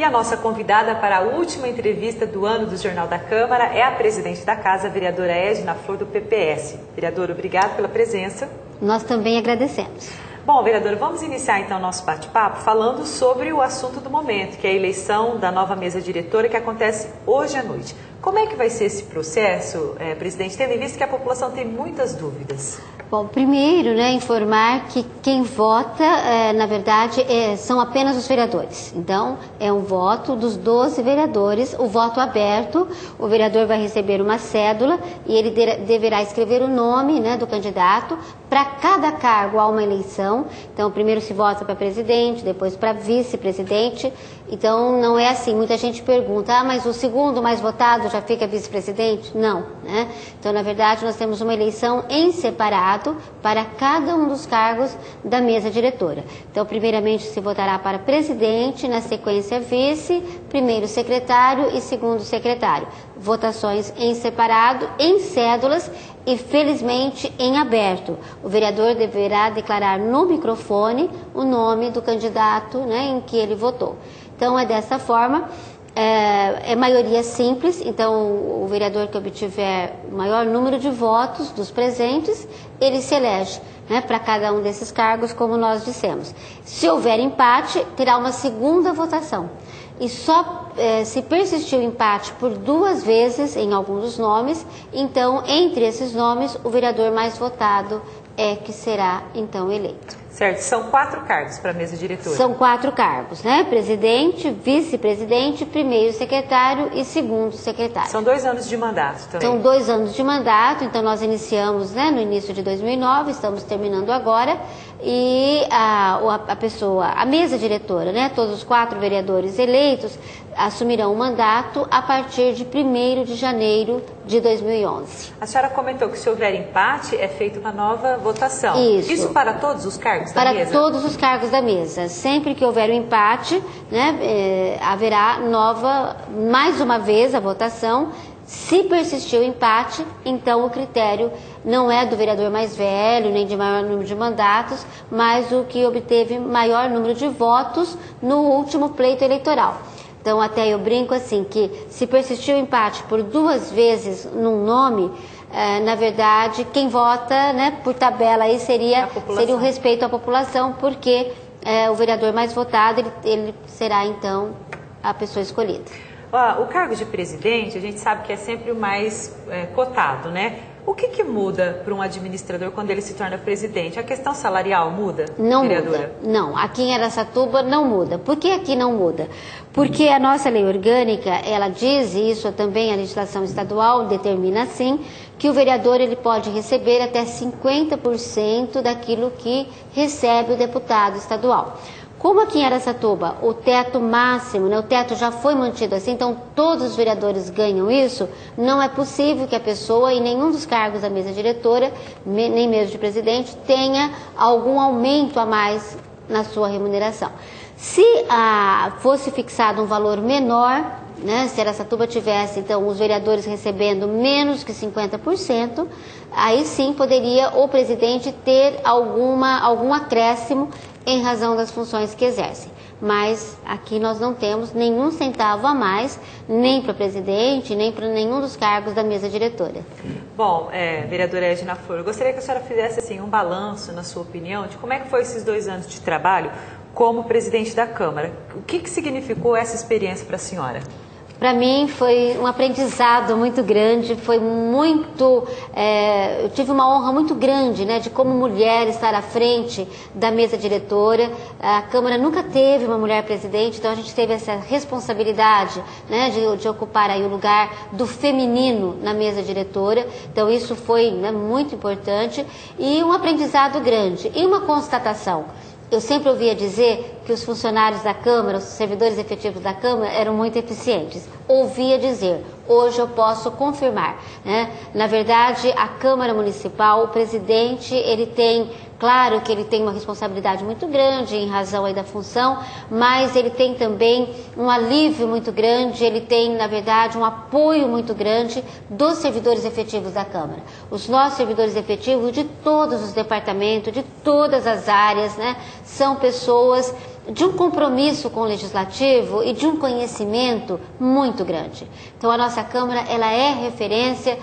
a nossa convidada para a última entrevista do ano do Jornal da Câmara é a presidente da Casa, a vereadora Edna Flor, do PPS. Vereadora, obrigada pela presença. Nós também agradecemos. Bom, vereadora, vamos iniciar então o nosso bate-papo falando sobre o assunto do momento, que é a eleição da nova mesa diretora que acontece hoje à noite. Como é que vai ser esse processo, presidente, tendo em vista que a população tem muitas dúvidas? Bom, primeiro, informar que quem vota, na verdade, são apenas os vereadores. Então, é um voto dos 12 vereadores, o voto aberto. O vereador vai receber uma cédula e ele deverá escrever o nome, do candidato. Para cada cargo há uma eleição. Então, primeiro se vota para presidente, depois para vice-presidente. Então, não é assim. Muita gente pergunta, mas o segundo mais votado já fica vice-presidente? Não, Então, na verdade, nós temos uma eleição em separado para cada um dos cargos da mesa diretora. Então, primeiramente se votará para presidente, na sequência vice, primeiro secretário e segundo secretário. Votações em separado, em cédulas e, felizmente, em aberto. O vereador deverá declarar no microfone o nome do candidato em que ele votou. Então, é dessa forma. É maioria simples, então o vereador que obtiver o maior número de votos dos presentes, ele se elege para cada um desses cargos, como nós dissemos. Se houver empate, terá uma segunda votação. E só se persistir o empate por 2 vezes em algum dos nomes, então, entre esses nomes, o vereador mais votado é que será, então, eleito. Certo, são 4 cargos para a mesa diretora. São 4 cargos, Presidente, vice-presidente, primeiro secretário e segundo secretário. São 2 anos de mandato também. São 2 anos de mandato, então nós iniciamos no início de 2009, estamos terminando agora, e a mesa diretora, todos os 4 vereadores eleitos assumirão o mandato a partir de 1º de janeiro de 2011. A senhora comentou que se houver empate, é feita uma nova votação. Isso para todos os cargos da mesa? Para todos os cargos da mesa. Sempre que houver um empate, haverá mais uma vez a votação. Se persistir o empate, então o critério não é do vereador mais velho, nem de maior número de mandatos, mas o que obteve maior número de votos no último pleito eleitoral. Então, até eu brinco assim, que se persistir o empate por 2 vezes num nome, na verdade, quem vota, por tabela aí seria o respeito à população, porque o vereador mais votado, ele será, então, a pessoa escolhida. O cargo de presidente, a gente sabe que é sempre o mais cotado, O que muda para um administrador quando ele se torna presidente? A questão salarial muda, vereadora? Não, aqui em Araçatuba não muda. Por que aqui não muda? Porque a nossa lei orgânica, ela diz, e isso também a legislação estadual determina assim, que o vereador ele pode receber até 50% daquilo que recebe o deputado estadual. Como aqui em Araçatuba o teto máximo, o teto já foi mantido assim, então todos os vereadores ganham isso, não é possível que a pessoa em nenhum dos cargos da mesa diretora, nem mesmo de presidente, tenha algum aumento a mais na sua remuneração. Se fosse fixado um valor menor, se Araçatuba tivesse, então, os vereadores recebendo menos que 50%, aí sim poderia o presidente ter algum acréscimo em razão das funções que exercem. Mas aqui nós não temos nenhum centavo a mais, nem para presidente, nem para nenhum dos cargos da mesa diretora. Bom, vereadora Edna Flor, eu gostaria que a senhora fizesse um balanço, na sua opinião, de como é que foi esses 2 anos de trabalho como presidente da Câmara. O que significou essa experiência para a senhora? Para mim foi um aprendizado muito grande, foi muito, eu tive uma honra muito grande, de como mulher estar à frente da mesa diretora. A Câmara nunca teve uma mulher presidente, então a gente teve essa responsabilidade, de ocupar aí o lugar do feminino na mesa diretora. Então isso foi muito importante e um aprendizado grande e uma constatação. Eu sempre ouvia dizer que os funcionários da Câmara, os servidores efetivos da Câmara eram muito eficientes. Ouvia dizer, hoje eu posso confirmar, Na verdade, a Câmara Municipal, o presidente, ele tem, claro que ele tem uma responsabilidade muito grande em razão aí da função, mas ele tem também um alívio muito grande, ele tem, na verdade, um apoio muito grande dos servidores efetivos da Câmara. Os nossos servidores efetivos de todos os departamentos, de todas as áreas, são pessoas de um compromisso com o Legislativo e de um conhecimento muito grande. Então a nossa Câmara, ela é referência,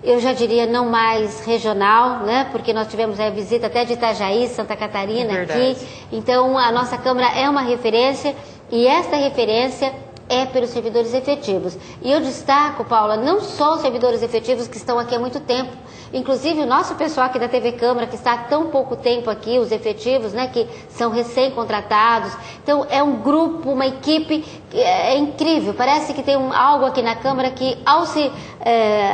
eu já diria não mais regional, né? Porque nós tivemos a visita até de Itajaí, Santa Catarina aqui. Então a nossa Câmara é uma referência e esta referência é pelos servidores efetivos. E eu destaco, Paula, não só os servidores efetivos que estão aqui há muito tempo, inclusive o nosso pessoal aqui da TV Câmara, que está há tão pouco tempo aqui, os efetivos, né, que são recém-contratados. Então, é um grupo, uma equipe é incrível. Parece que tem algo aqui na Câmara que, ao se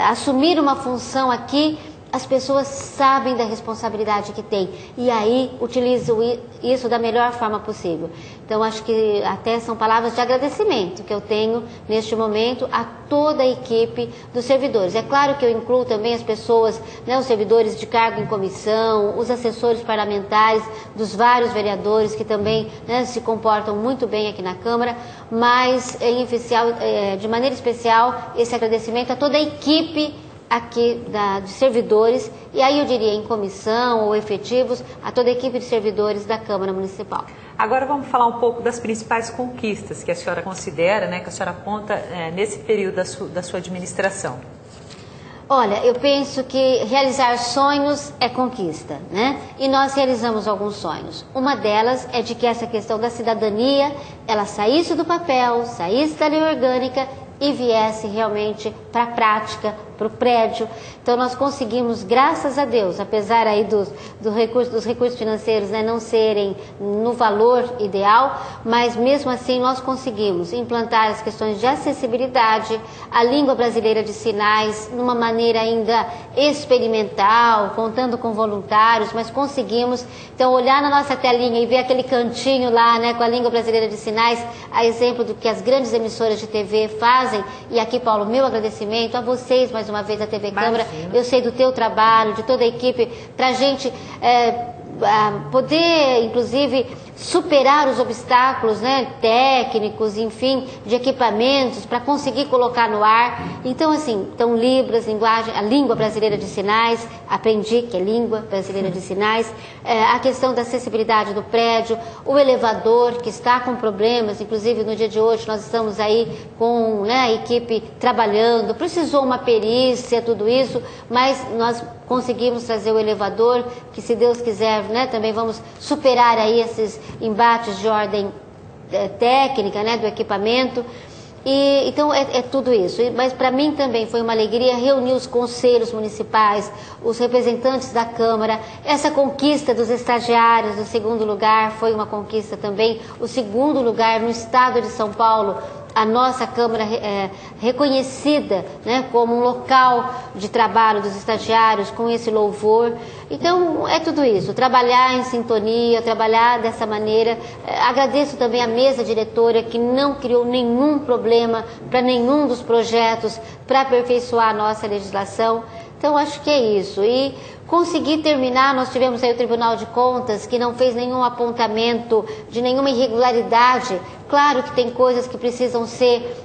assumir uma função aqui, as pessoas sabem da responsabilidade que tem e aí utilizam isso da melhor forma possível. Então, acho que até são palavras de agradecimento que eu tenho neste momento a toda a equipe dos servidores. É claro que eu incluo também as pessoas, né, os servidores de cargo em comissão, os assessores parlamentares dos vários vereadores que também, né, se comportam muito bem aqui na Câmara, mas de maneira especial esse agradecimento a toda a equipe aqui de servidores, e aí eu diria em comissão ou efetivos, a toda a equipe de servidores da Câmara Municipal. Agora vamos falar um pouco das principais conquistas que a senhora considera, né, que a senhora aponta nesse período da sua administração. Olha, eu penso que realizar sonhos é conquista, né? E nós realizamos alguns sonhos. Uma delas é de que essa questão da cidadania, ela saísse do papel, saísse da lei orgânica e viesse realmente para a prática, para o prédio. Então nós conseguimos, graças a Deus, apesar aí dos recursos financeiros, né, não serem no valor ideal, mas mesmo assim nós conseguimos implantar as questões de acessibilidade, a língua brasileira de sinais, numa maneira ainda experimental, contando com voluntários, mas conseguimos. Então olhar na nossa telinha e ver aquele cantinho lá, né, com a língua brasileira de sinais, a exemplo do que as grandes emissoras de TV fazem. E aqui, Paulo, meu agradecimento a vocês mais uma vez da TV Câmara. Eu sei do teu trabalho, de toda a equipe, para a gente poder, inclusive, superar os obstáculos, né, técnicos, enfim, de equipamentos, para conseguir colocar no ar. Então, assim, Libras, a língua brasileira de sinais, aprendi que é língua brasileira de sinais, a questão da acessibilidade do prédio, o elevador que está com problemas, inclusive no dia de hoje nós estamos aí com, né, a equipe trabalhando, precisou uma perícia, tudo isso, mas nós conseguimos trazer o elevador, que se Deus quiser, né, também vamos superar aí esses embates de ordem técnica, né, do equipamento. E então é tudo isso. Mas para mim também foi uma alegria reunir os conselhos municipais, os representantes da Câmara. Essa conquista dos estagiários do segundo lugar foi uma conquista também. O segundo lugar no estado de São Paulo, a nossa Câmara reconhecida, né, como um local de trabalho dos estagiários, com esse louvor. Então, é tudo isso, trabalhar em sintonia, trabalhar dessa maneira. Agradeço também à mesa diretora, que não criou nenhum problema para nenhum dos projetos, para aperfeiçoar a nossa legislação. Então, acho que é isso. E conseguir terminar, nós tivemos aí o Tribunal de Contas, que não fez nenhum apontamento de nenhuma irregularidade. Claro que tem coisas que precisam ser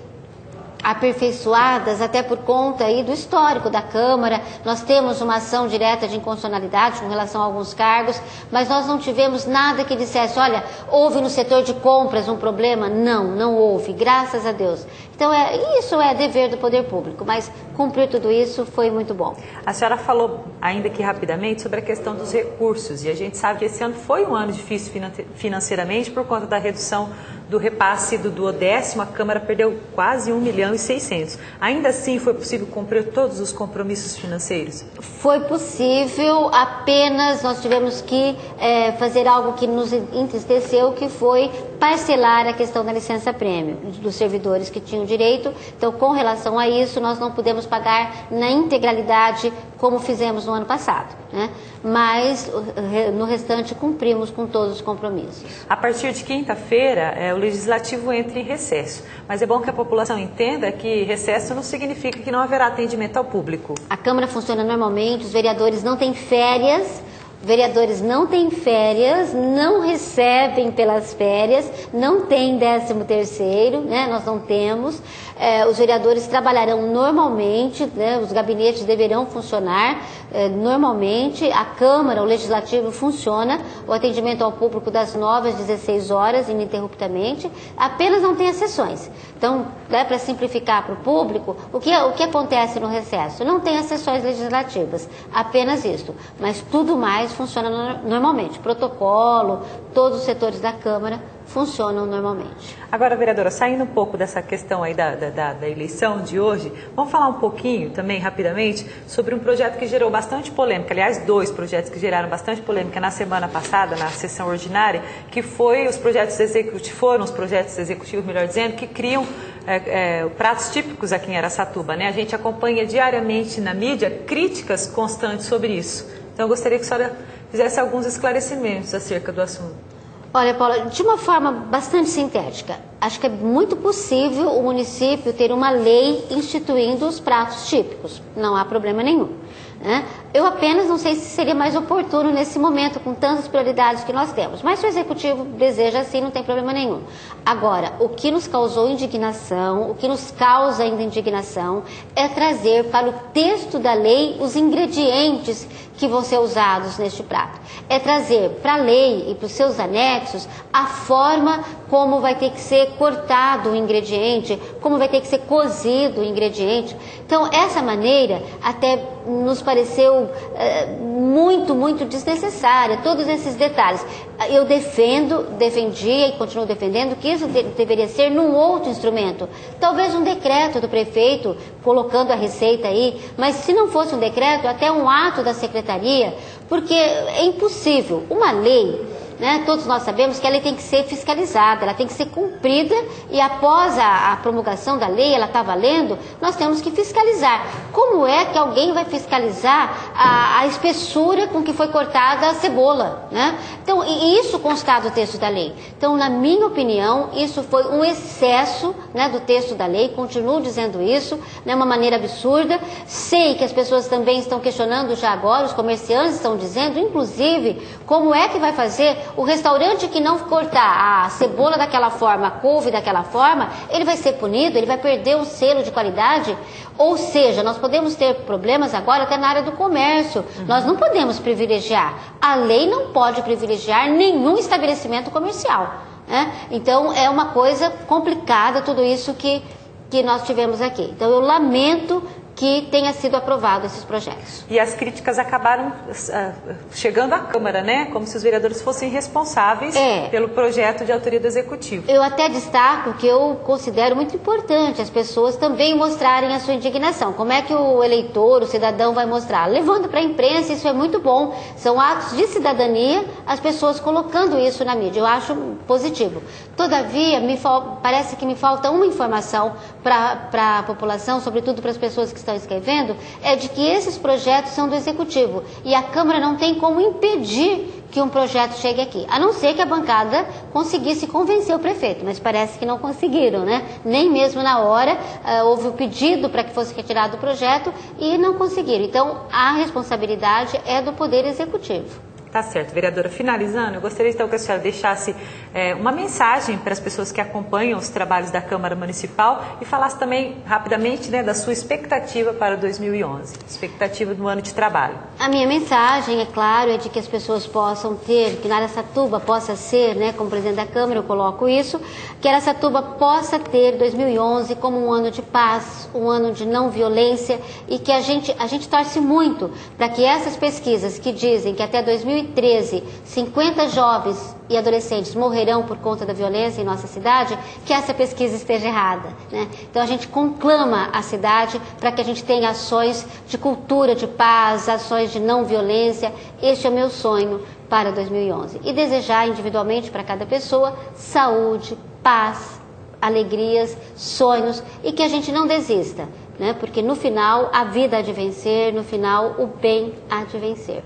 aperfeiçoadas, até por conta aí do histórico da Câmara. Nós temos uma ação direta de inconstitucionalidade com relação a alguns cargos, mas nós não tivemos nada que dissesse, olha, houve no setor de compras um problema. Não houve, graças a Deus. Então, isso é dever do poder público, mas cumprir tudo isso foi muito bom. A senhora falou, ainda que rapidamente, sobre a questão dos recursos, e a gente sabe que esse ano foi um ano difícil financeiramente por conta da redução do repasse do 10º, a Câmara perdeu quase 1.600.000. Ainda assim, foi possível cumprir todos os compromissos financeiros? Foi possível, apenas nós tivemos que fazer algo que nos entristeceu, que foi parcelar a questão da licença-prêmio dos servidores que tinham direito. Então, com relação a isso, nós não pudemos pagar na integralidade como fizemos no ano passado, né? Mas no restante cumprimos com todos os compromissos. A partir de quinta-feira, o Legislativo entra em recesso, mas é bom que a população entenda que recesso não significa que não haverá atendimento ao público. A Câmara funciona normalmente, os vereadores não têm férias Vereadores não têm férias, não recebem pelas férias, não tem 13º, né? Nós não temos. Os vereadores trabalharão normalmente, né? Os gabinetes deverão funcionar normalmente, a Câmara, o Legislativo funciona, o atendimento ao público das 9 às 16 horas, ininterruptamente, apenas não tem as sessões. Então, para simplificar para o público, o que acontece no recesso? Não tem as sessões legislativas, apenas isso, mas tudo mais funciona normalmente. Protocolo, todos os setores da Câmara funcionam normalmente. Agora, vereadora, saindo um pouco dessa questão aí da eleição de hoje, vamos falar um pouquinho também, rapidamente, sobre um projeto que gerou bastante polêmica, aliás, 2 projetos que geraram bastante polêmica na semana passada, na sessão ordinária, que foram os projetos executivos, melhor dizendo, que criam pratos típicos aqui em Araçatuba, né? A gente acompanha diariamente na mídia críticas constantes sobre isso. Então, eu gostaria que a senhora fizesse alguns esclarecimentos acerca do assunto. Olha, Paula, de uma forma bastante sintética, acho que é muito possível o município ter uma lei instituindo os pratos típicos, não há problema nenhum, né? Eu apenas não sei se seria mais oportuno nesse momento, com tantas prioridades que nós temos, mas se o Executivo deseja assim, não tem problema nenhum. Agora, o que nos causou indignação, o que nos causa ainda indignação, é trazer para o texto da lei os ingredientes que vão ser usados neste prato. É trazer para a lei e para os seus anexos a forma como vai ter que ser cortado o ingrediente, como vai ter que ser cozido o ingrediente. Então, essa maneira até nos pareceu muito desnecessária, todos esses detalhes. Eu defendia e continuo defendendo que isso deveria ser num outro instrumento. Talvez um decreto do prefeito, colocando a receita aí, mas se não fosse um decreto, até um ato da secretaria, porque é impossível. Uma lei, né, todos nós sabemos que a lei tem que ser fiscalizada, ela tem que ser cumprida e após a promulgação da lei, ela está valendo, nós temos que fiscalizar. Como é que alguém vai fiscalizar a espessura com que foi cortada a cebola, né? Então, e isso consta do texto da lei. Então, na minha opinião, isso foi um excesso, né, do texto da lei, continuo dizendo isso, de uma maneira absurda. Sei que as pessoas também estão questionando já agora, os comerciantes estão dizendo, inclusive, como é que vai fazer o restaurante que não cortar a cebola daquela forma, a couve daquela forma, ele vai ser punido, ele vai perder o selo de qualidade. Ou seja, nós podemos ter problemas agora até na área do comércio. Nós não podemos privilegiar. A lei não pode privilegiar nenhum estabelecimento comercial, né? Então, é uma coisa complicada tudo isso que nós tivemos aqui. Então, eu lamento que tenha sido aprovado esses projetos. E as críticas acabaram chegando à Câmara, né? Como se os vereadores fossem responsáveis pelo projeto de autoria do Executivo. Eu até destaco que eu considero muito importante as pessoas também mostrarem a sua indignação. Como é que o eleitor, o cidadão vai mostrar? Levando para a imprensa, isso é muito bom. São atos de cidadania, as pessoas colocando isso na mídia. Eu acho positivo. Todavia, parece que me falta uma informação para a população, sobretudo para as pessoas que estão escrevendo, é de que esses projetos são do Executivo e a Câmara não tem como impedir que um projeto chegue aqui, a não ser que a bancada conseguisse convencer o prefeito, mas parece que não conseguiram, né? Nem mesmo na hora houve o pedido para que fosse retirado o projeto e não conseguiram. Então, a responsabilidade é do Poder Executivo. Tá certo, vereadora. Finalizando, eu gostaria então que a senhora deixasse uma mensagem para as pessoas que acompanham os trabalhos da Câmara Municipal e falasse também rapidamente, né, da sua expectativa para 2011, expectativa do ano de trabalho. A minha mensagem, é claro, é de que as pessoas possam ter, que Araçatuba possa ser, né, como presidente da Câmara eu coloco isso, que Araçatuba possa ter 2011 como um ano de paz, um ano de não violência e que a gente torce muito para que essas pesquisas que dizem que até 2013 50 jovens e adolescentes morrerão por conta da violência em nossa cidade, que essa pesquisa esteja errada, né? Então a gente conclama a cidade para que a gente tenha ações de cultura de paz, ações de não violência. Este é o meu sonho para 2011. E desejar individualmente para cada pessoa saúde, paz, alegrias, sonhos e que a gente não desista, né? Porque no final a vida há de vencer, no final o bem há de vencer.